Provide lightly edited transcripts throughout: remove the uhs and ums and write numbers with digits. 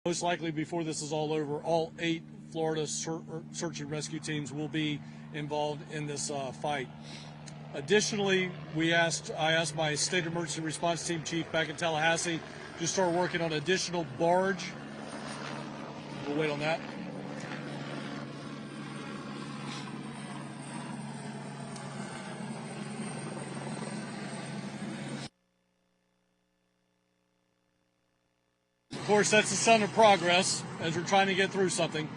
most likely before this is all over, all 8 Florida search and rescue teams will be involved in this fight. Additionally, I asked my state emergency response team chief back in Tallahassee to start working on additional barge. We'll wait on that. Of course, that's the sign of progress as we're trying to get through something.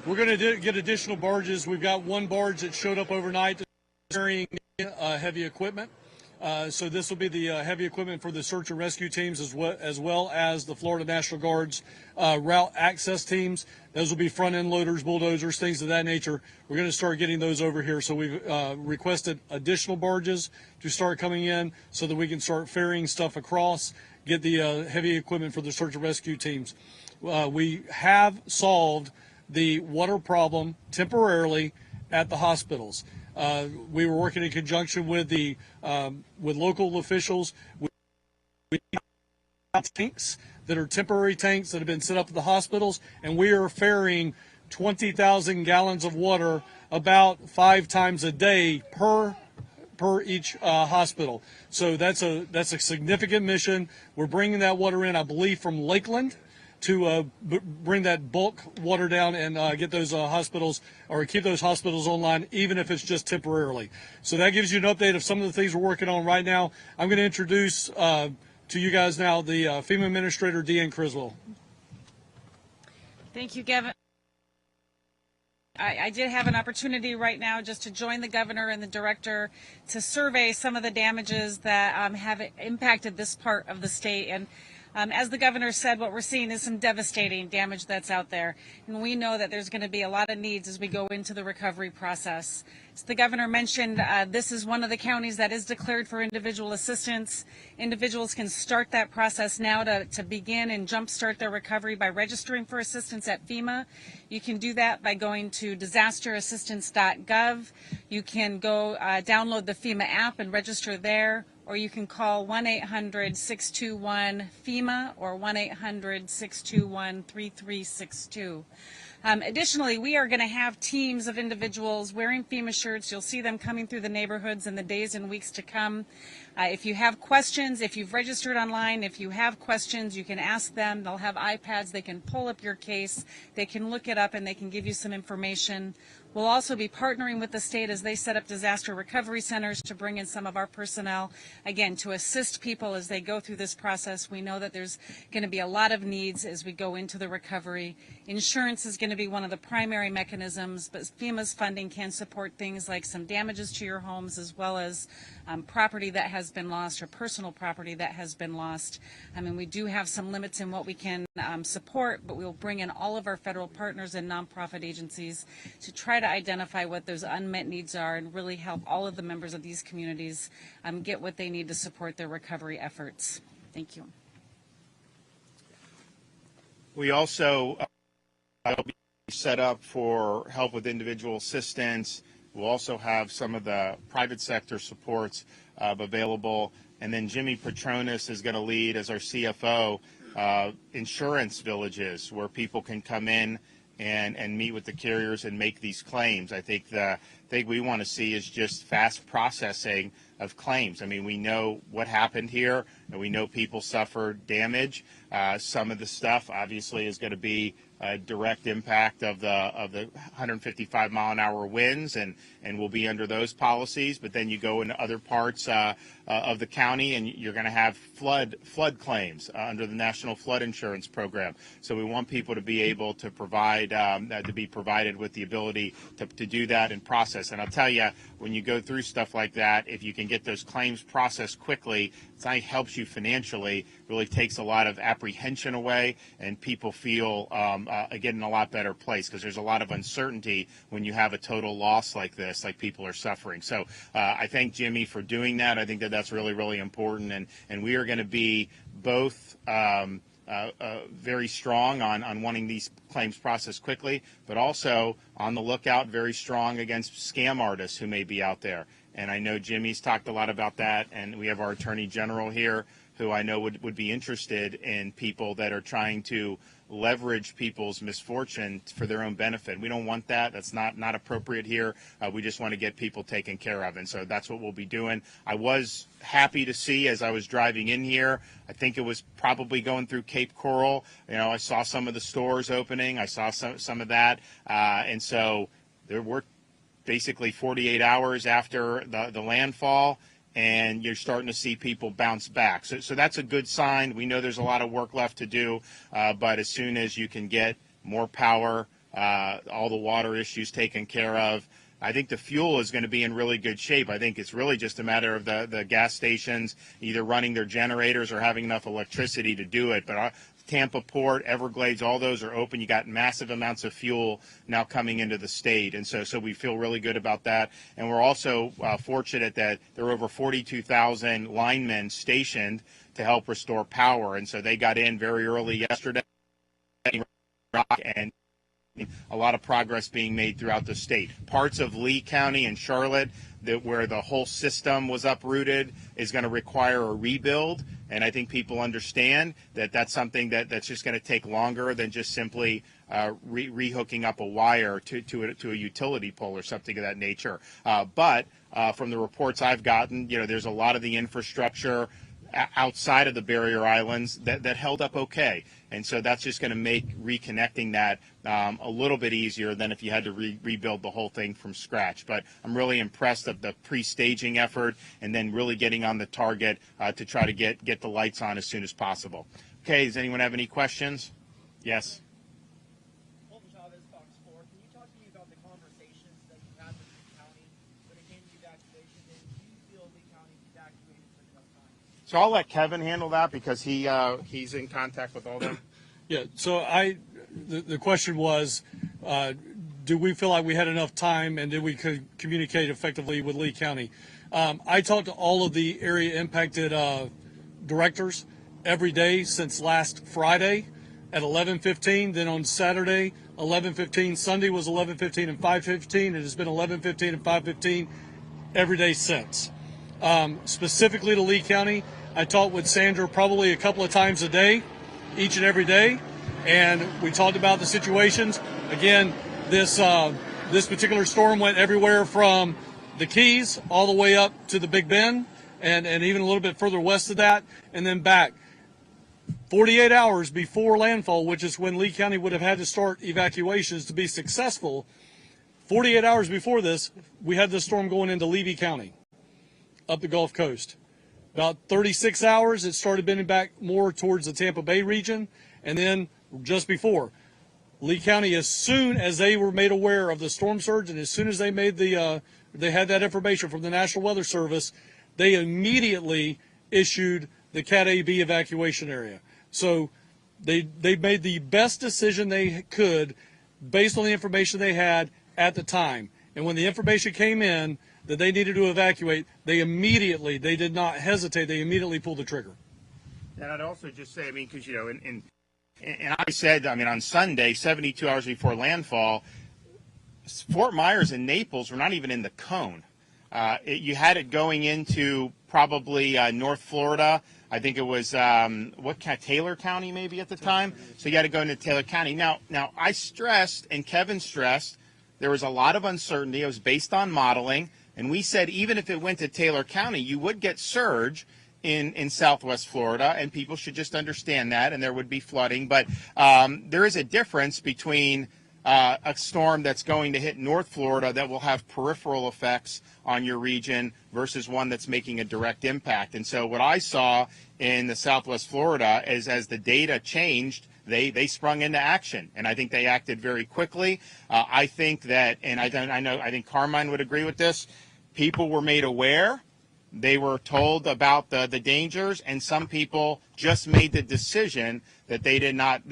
We're going to get additional barges. We've got one barge that showed up overnight carrying heavy equipment. So this will be the heavy equipment for the search and rescue teams as well as the Florida National Guard's route access teams. Those will be front-end loaders, bulldozers, things of that nature. We're going to start getting those over here. So we've requested additional barges to start coming in so that we can start ferrying stuff across, get the heavy equipment for the search and rescue teams. We have solved the water problem temporarily at the hospitals. We were working in conjunction with the with local officials. We have tanks that are temporary tanks that have been set up at the hospitals, and we are ferrying 20,000 gallons of water about 5 times a day per each hospital. So that's a significant mission. We're bringing that water in, I believe, from Lakeland to bring that bulk water down and get those hospitals, or keep those hospitals online, even if it's just temporarily. So that gives you an update of some of the things we're working on right now. I'm going to introduce to you guys now the FEMA Administrator, Deanne Criswell. Thank you, Gavin. I did have an opportunity right now just to join the governor and the director to survey some of the damages that have impacted this part of the state. And as the governor said, what we're seeing is some devastating damage that's out there. And we know that there's going to be a lot of needs as we go into the recovery process. As the governor mentioned, this is one of the counties that is declared for individual assistance. Individuals can start that process now to begin and jumpstart their recovery by registering for assistance at FEMA. You can do that by going to disasterassistance.gov. You can go download the FEMA app and register there, or you can call 1-800-621-FEMA or 1-800-621-3362. Additionally, we are going to have teams of individuals wearing FEMA shirts. You'll see them coming through the neighborhoods in the days and weeks to come. If you have questions, if you've registered online, if you have questions, you can ask them. They'll have iPads. They can pull up your case. They can look it up, and they can give you some information. We'll also be partnering with the state as they set up disaster recovery centers to bring in some of our personnel, again, to assist people as they go through this process. We know that there's going to be a lot of needs as we go into the recovery. Insurance is going to be one of the primary mechanisms, but FEMA's funding can support things like some damages to your homes, as well as property that has been lost or personal property that has been lost. I mean, we do have some limits in what we can support, but we'll bring in all of our federal partners and nonprofit agencies to try to identify what those unmet needs are and really help all of the members of these communities get what they need to support their recovery efforts. Thank you. We also will be set up for help with individual assistance. We'll also have some of the private sector supports available. And then Jimmy Petronas is going to lead, as our CFO, insurance villages where people can come in and meet with the carriers and make these claims. I think the thing we want to see is just fast processing of claims. I mean, we know what happened here, and we know people suffered damage. Some of the stuff obviously is going to be a direct impact of the 155 mile an hour winds, and will be under those policies. But then you go into other parts of the county, and you're going to have flood claims under the National Flood Insurance Program. So we want people to be able to provide to be provided with the ability to do that and process. And I'll tell you, when you go through stuff like that, if you can get those claims processed quickly, it not only helps you financially, really takes a lot of apprehension away, and people feel again in a lot better place, because there's a lot of uncertainty when you have a total loss like this, like people are suffering. So I thank Jimmy for doing that. I think that that's really, really important, and we are going to be both very strong on wanting these claims processed quickly, but also on the lookout, very strong against scam artists who may be out there. And I know Jimmy's talked a lot about that, and we have our Attorney General here who I know would be interested in people that are trying to leverage people's misfortune for their own benefit. We don't want that. That's not appropriate here. We just want to get people taken care of, and so that's what we'll be doing. I was happy to see as I was driving in here, I think it was probably going through Cape Coral, I saw some of the stores opening. I saw some of that, and so there were basically 48 hours after the landfall, and you're starting to see people bounce back. So that's a good sign. We know there's a lot of work left to do, but as soon as you can get more power, all the water issues taken care of, I think the fuel is going to be in really good shape. I think it's really just a matter of the gas stations either running their generators or having enough electricity to do it. But Tampa Port, Everglades, all those are open. You got massive amounts of fuel now coming into the state, and so we feel really good about that. And we're also fortunate that there are over 42,000 linemen stationed to help restore power, and so they got in very early yesterday, and a lot of progress being made throughout the state. Parts of Lee County and Charlotte, where the whole system was uprooted, is going to require a rebuild. And I think people understand that that's something that's just going to take longer than just simply rehooking up a wire to a utility pole or something of that nature. But from the reports I've gotten, there's a lot of the infrastructure outside of the barrier islands that held up okay. And so that's just going to make reconnecting that a little bit easier than if you had to rebuild the whole thing from scratch. But I'm really impressed of the pre-staging effort and then really getting on the target to try to get the lights on as soon as possible. Okay, does anyone have any questions? Yes. Can you talk to me about the conversations that you had with Lee County when it came to evacuation? And do you feel Lee County evacuated for enough time? So I'll let Kevin handle that because he's in contact with all them. Yeah, so the question was, do we feel like we had enough time and did we communicate effectively with Lee County? I talked to all of the area impacted directors every day since last Friday at 11:15. Then on Saturday, 11:15. Sunday was 11:15 and 5:15. It has been 11:15 and 5:15 every day since. Specifically to Lee County, I talked with Sandra probably a couple of times a day, each and every day, and we talked about the situations. Again, this particular storm went everywhere from the Keys all the way up to the Big Bend, and even a little bit further west of that, and then back. 48 hours before landfall, which is when Lee County would have had to start evacuations to be successful, 48 hours before this, we had this storm going into Levy County, up the Gulf Coast. About 36 hours, it started bending back more towards the Tampa Bay region, and then just before, Lee County, as soon as they were made aware of the storm surge, and as soon as they made they had that information from the National Weather Service, they immediately issued the Cat A/B evacuation area. So they made the best decision they could based on the information they had at the time. And when the information came in that they needed to evacuate, they did not hesitate, they immediately pulled the trigger. And I'd also just say, because, and I said, on Sunday, 72 hours before landfall, Fort Myers and Naples were not even in the cone. You had it going into probably North Florida. I think it was, Taylor County maybe at the time? So you had to go into Taylor County. Now I stressed, and Kevin stressed, there was a lot of uncertainty. It was based on modeling. And we said even if it went to Taylor County, you would get surge in Southwest Florida, and people should just understand that, and there would be flooding. But there is a difference between a storm that's going to hit North Florida that will have peripheral effects on your region versus one that's making a direct impact. And so what I saw in the Southwest Florida is as the data changed, they sprung into action, and I think they acted very quickly. I think that, and I think Carmine would agree with this, people were made aware. They were told about the dangers, and some people just made the decision that they did not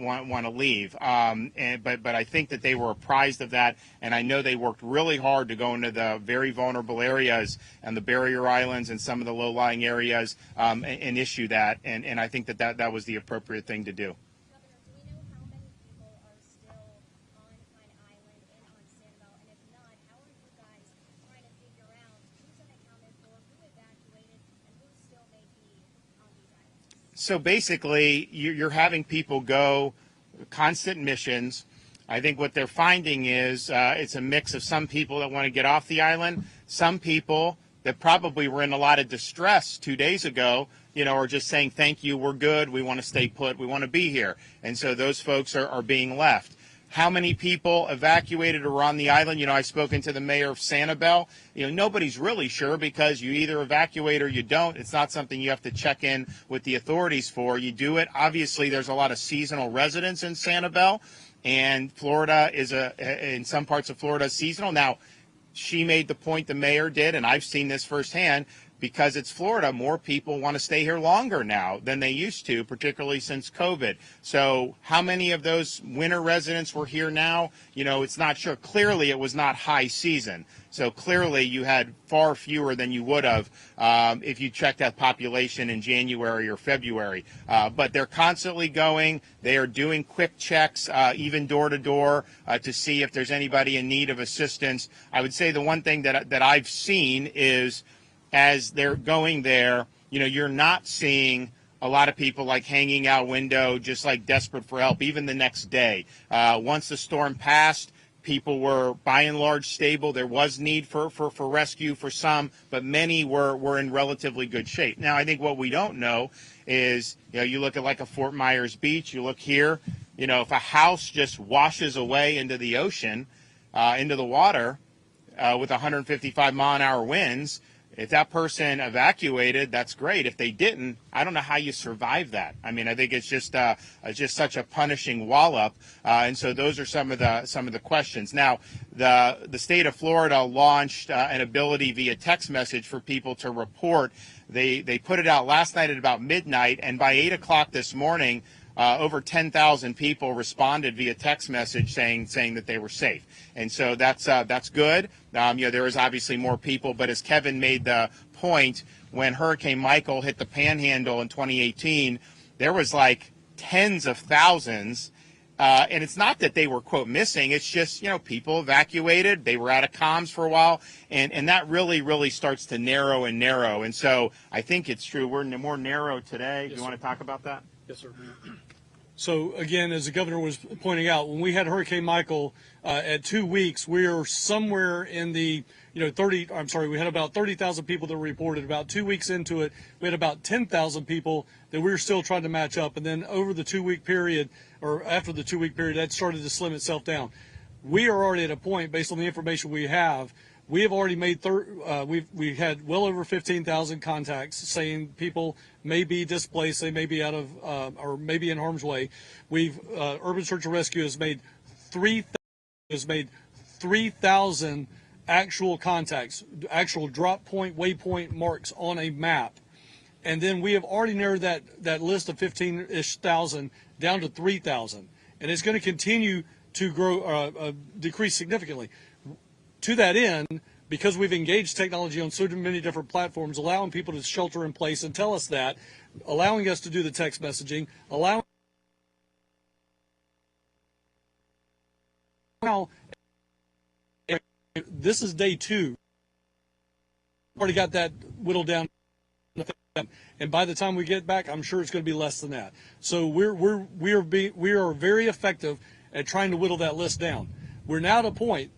want to leave. But I think that they were apprised of that, and I know they worked really hard to go into the very vulnerable areas and the barrier islands and some of the low-lying areas and issue that. And I think that was the appropriate thing to do. Governor, do we know how many people are still on Pine Island and on Sanibel? And if not, how are you guys trying to figure out who's unaccounted for, who evacuated, and who still may be on these So basically, you're having people go constant missions. I think what they're finding is it's a mix of some people that want to get off the island, some people that probably were in a lot of distress 2 days ago, are just saying, thank you, we're good, we want to stay put, we want to be here. And so those folks are being left. How many people evacuated or on the island? I've spoken to the mayor of Sanibel. Nobody's really sure because you either evacuate or you don't. It's not something you have to check in with the authorities for. You do it. Obviously, there's a lot of seasonal residents in Sanibel, and Florida is in some parts of Florida is seasonal. Now, she made the point, the mayor did, and I've seen this firsthand, because it's Florida, more people want to stay here longer now than they used to, particularly since COVID. So how many of those winter residents were here now? It's not sure. Clearly, it was not high season. So clearly, you had far fewer than you would have if you checked that population in January or February. But they're constantly going. They are doing quick checks, even door to door, to see if there's anybody in need of assistance. I would say the one thing that I've seen is, as they're going there, you're not seeing a lot of people like hanging out window, just like desperate for help, even the next day. Once the storm passed, people were by and large stable. There was need for rescue for some, but many were in relatively good shape. Now, I think what we don't know is, you look at like a Fort Myers Beach, you look here, if a house just washes away into the ocean, into the water, with 155 mile an hour winds, if that person evacuated, that's great. If they didn't, I don't know how you survive that. I mean, I think it's just such a punishing wallop, and so those are some of the questions. Now, the state of Florida launched an ability via text message for people to report. They put it out last night at about midnight, and by 8 o'clock this morning, over 10,000 people responded via text message saying that they were safe, and so that's good. There is obviously more people, but as Kevin made the point, when Hurricane Michael hit the Panhandle in 2018, there was like tens of thousands, and it's not that they were quote missing. It's just people evacuated, they were out of comms for a while, and that really starts to narrow, and so I think it's true. We're more narrow today. Yes, you want to talk about that? Yes, sir. So again, as the governor was pointing out, when we had Hurricane Michael at 2 weeks, we are somewhere in the we had about 30,000 people that were reported. About 2 weeks into it, we had about 10,000 people that we were still trying to match up. And then over the 2 week period, or after the 2 week period, that started to slim itself down. We are already at a point, based on the information we have already made we had well over 15,000 contacts saying people may be displaced, they may be out of or maybe in harm's way. Urban Search and Rescue has made 3,000 actual contacts, actual drop point, waypoint marks on a map, and then we have already narrowed that list of 15-ish thousand down to 3,000, and it's going to continue to grow, decrease significantly. To that end, because we've engaged technology on so many different platforms, allowing people to shelter in place and tell us that, allowing us to do the text messaging, allowing now, this is day 2. Already got that whittled down, and by the time we get back, I'm sure it's going to be less than that. So we are very effective at trying to whittle that list down. We're now at a point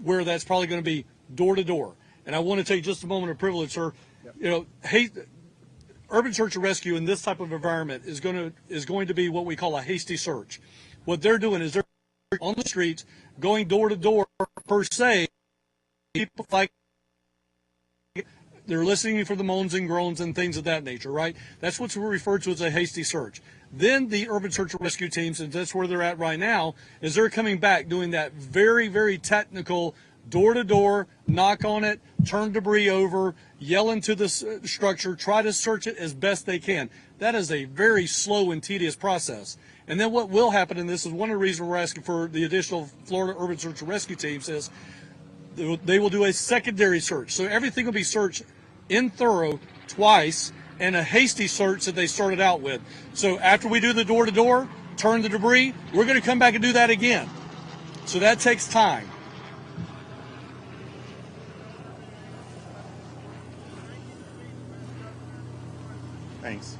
where that's probably going to be door to door. And I want to take just a moment of privilege, sir. Yep. Urban Search and Rescue in this type of environment is going to be what we call a hasty search. What they're doing is they're on the streets, going door to door per se. People like they're listening for the moans and groans and things of that nature, right? That's what's referred to as a hasty search. Then the Urban Search and Rescue teams, and that's where they're at right now, is they're coming back doing that very, very technical door-to-door, knock on it, turn debris over, yell into the structure, try to search it as best they can. That is a very slow and tedious process. And then what will happen, and this is one of the reasons we're asking for the additional Florida Urban Search and Rescue teams, is they will do a secondary search. So everything will be searched in thorough twice, and a hasty search that they started out with. So after we do the door-to-door, turn the debris, we're going to come back and do that again. So that takes time. Thanks.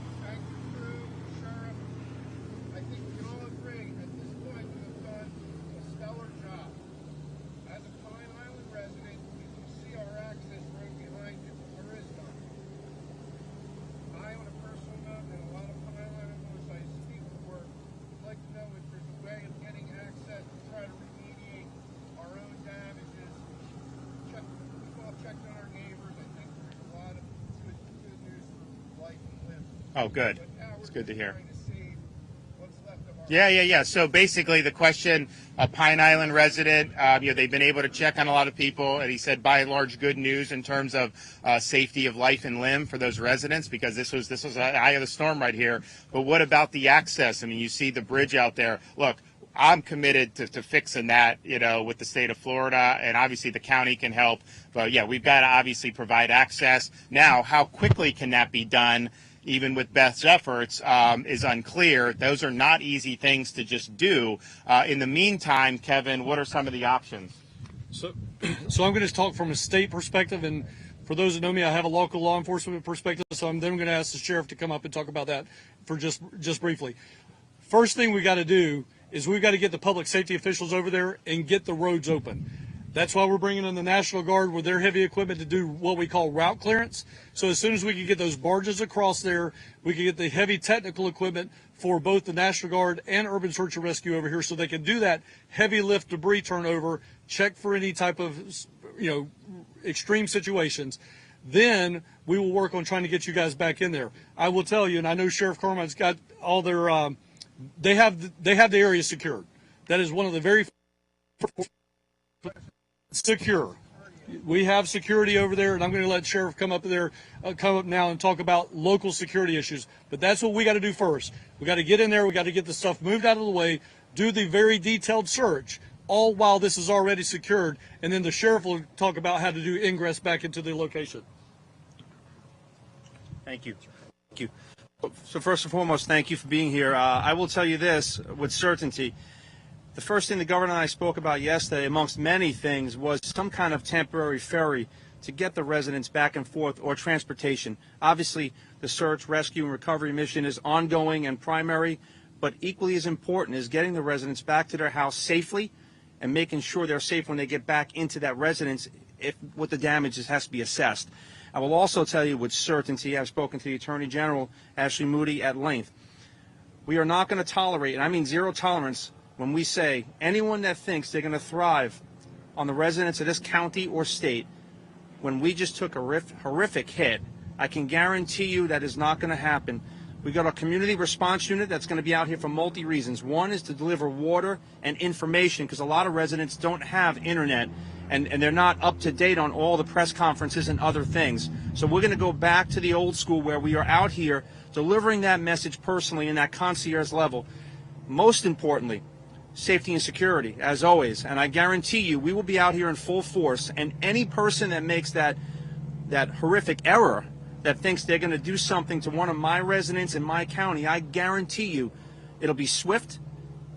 Oh, good. It's good to hear. Yeah. So basically, the question: a Pine Island resident, they've been able to check on a lot of people, and he said, by and large, good news in terms of safety of life and limb for those residents, because this was the eye of the storm right here. But what about the access? I mean, you see the bridge out there. Look, I'm committed to fixing that, with the state of Florida, and obviously the county can help. But yeah, we've got to obviously provide access. Now, how quickly can that be done? Even with Beth's efforts, is unclear. Those are not easy things to just do. In the meantime, Kevin, what are some of the options? So I'm going to talk from a state perspective, and for those that know me, I have a local law enforcement perspective, so I'm then going to ask the sheriff to come up and talk about that for just briefly. First thing we got to do is we've got to get the public safety officials over there and get the roads open. That's why we're bringing in the National Guard with their heavy equipment to do what we call route clearance. So as soon as we can get those barges across there, we can get the heavy technical equipment for both the National Guard and Urban Search and Rescue over here, so they can do that heavy lift debris turnover, check for any type of, extreme situations. Then we will work on trying to get you guys back in there. I will tell you, and I know Sheriff Carmine's got all their, they have the area secured. That is one of the very secure. We have security over there, and I'm going to let Sheriff come up now and talk about local security issues. But that's what we got to do first. We got to get in there. We got to get the stuff moved out of the way, do the very detailed search, all while this is already secured, and then the sheriff will talk about how to do ingress back into the location. Thank you. So first and foremost, thank you for being here. I will tell you this with certainty. The first thing the governor and I spoke about yesterday, amongst many things, was some kind of temporary ferry to get the residents back and forth, or transportation. Obviously, the search, rescue, and recovery mission is ongoing and primary, but equally as important is getting the residents back to their house safely and making sure they're safe when they get back into that residence. If what the damage is has to be assessed. I will also tell you with certainty, I've spoken to the Attorney General, Ashley Moody, at length. We are not going to tolerate, and I mean zero tolerance, when we say anyone that thinks they're going to thrive on the residents of this county or state, when we just took a horrific hit, I can guarantee you that is not going to happen. We got a community response unit that's going to be out here for multi reasons. One is to deliver water and information, because a lot of residents don't have internet, and they're not up to date on all the press conferences and other things. So we're going to go back to the old school where we are out here delivering that message personally in that concierge level. Most importantly, safety and security, as always. And I guarantee you, we will be out here in full force. And any person that makes that horrific error, that thinks they're going to do something to one of my residents in my county, I guarantee you, it'll be swift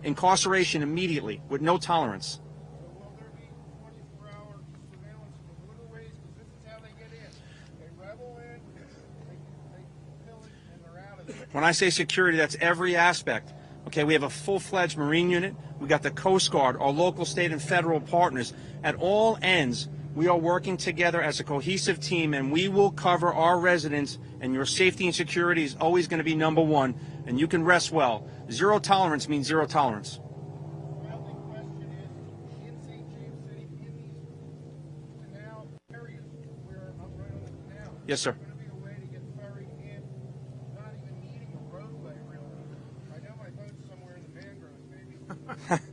incarceration immediately with no tolerance. Will there be 24-hour surveillance from waterways? Because this is how they get in. They revel in, they pillage, and they're out of there. When I say security, that's every aspect. Okay, we have a full-fledged Marine unit. We got the Coast Guard, our local, state, and federal partners. At all ends, we are working together as a cohesive team, and we will cover our residents, and your safety and security is always going to be number one, and you can rest well. Zero tolerance means zero tolerance. Well, the question is, in St. James City, in these canal areas where I'm right on the canal, Yes, sir. there's going to be a way to get ferried in, not even needing a roadway, really. I know my boat's somewhere in the mangroves, maybe.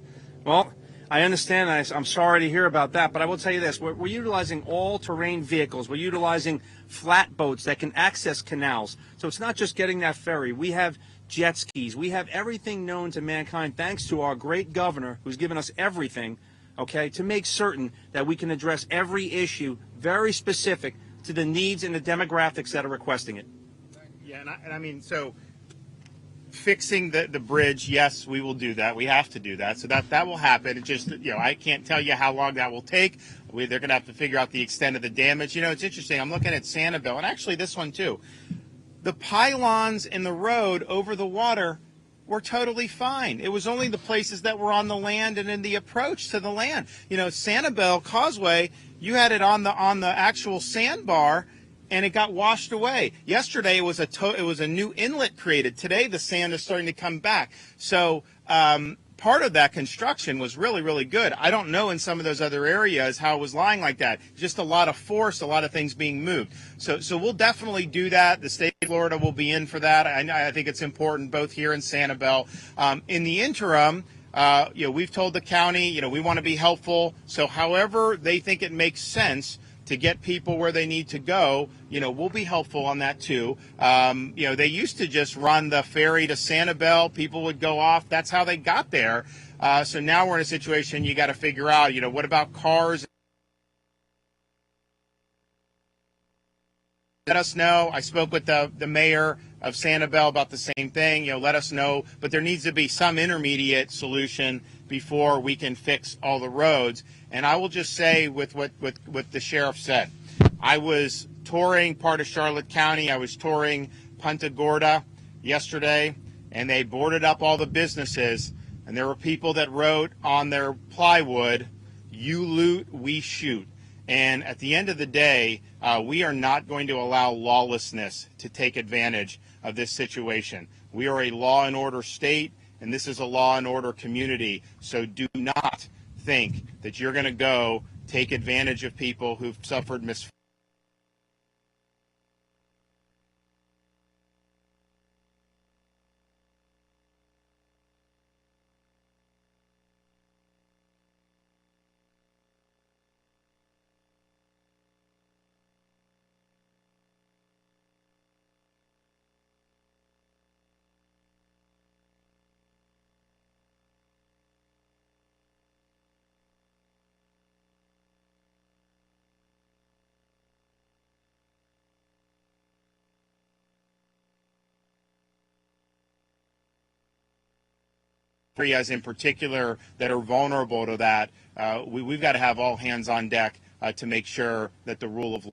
Well, I understand. I'm sorry to hear about that, but I will tell you this. We're utilizing all-terrain vehicles. We're utilizing flat boats that can access canals. So it's not just getting that ferry. We have jet skis. We have everything known to mankind, thanks to our great governor, who's given us everything, okay, to make certain that we can address every issue very specific to the needs and the demographics that are requesting it. Yeah, and I mean, so fixing the bridge, yes, we will do that. We have to do that. So that will happen. It just, I can't tell you how long that will take. They're going to have to figure out the extent of the damage. It's interesting. I'm looking at Sanibel, and actually this one too. The pylons in the road over the water were totally fine. It was only the places that were on the land and in the approach to the land. Sanibel Causeway, you had it on the actual sandbar, and it got washed away. Yesterday it was a new inlet created. Today the sand is starting to come back. So part of that construction was really, really good. I don't know in some of those other areas how it was lying like that. Just a lot of force, a lot of things being moved. So we'll definitely do that. The state of Florida will be in for that. I think it's important both here in Sanibel. In the interim, we've told the county, we want to be helpful. So however they think it makes sense to get people where they need to go, we'll be helpful on that too. They used to just run the ferry to Sanibel. People would go off. That's how they got there. So now we're in a situation you got to figure out, what about cars? Let us know. I spoke with the mayor of Sanibel about the same thing. Let us know. But there needs to be some intermediate solution before we can fix all the roads. And I will just say with what the sheriff said. I was touring part of Charlotte County. I was touring Punta Gorda yesterday, and they boarded up all the businesses. And there were people that wrote on their plywood, "You loot, we shoot." And at the end of the day, we are not going to allow lawlessness to take advantage of this situation. We are a law and order state, and this is a law and order community. So do not think that you're going to go take advantage of people who've suffered misfortune. Areas in particular that are vulnerable to that, we've got to have all hands on deck to make sure that the rule of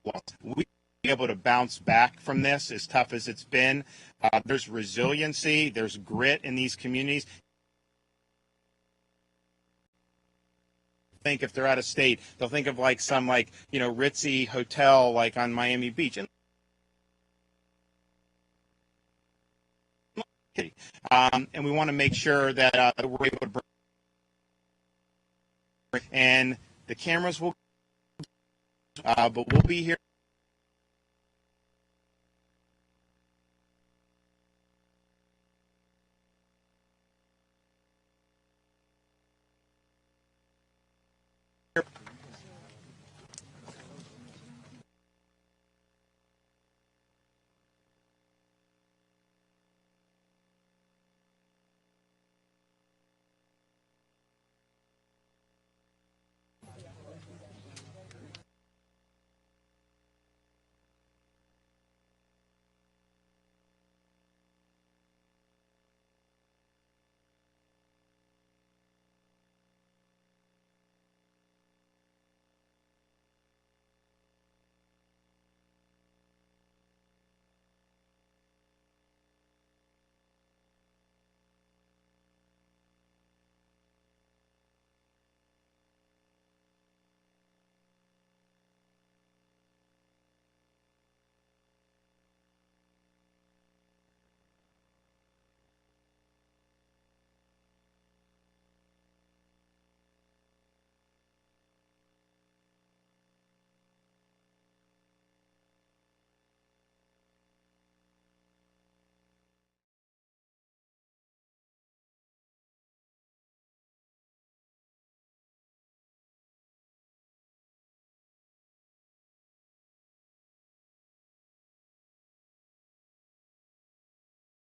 law, we be able to bounce back from this as tough as it's been. There's resiliency, there's grit in these communities. Think if they're out of state, they'll think of some ritzy hotel like on Miami Beach. And we want to make sure that we're able to bring, and the cameras will, but we'll be here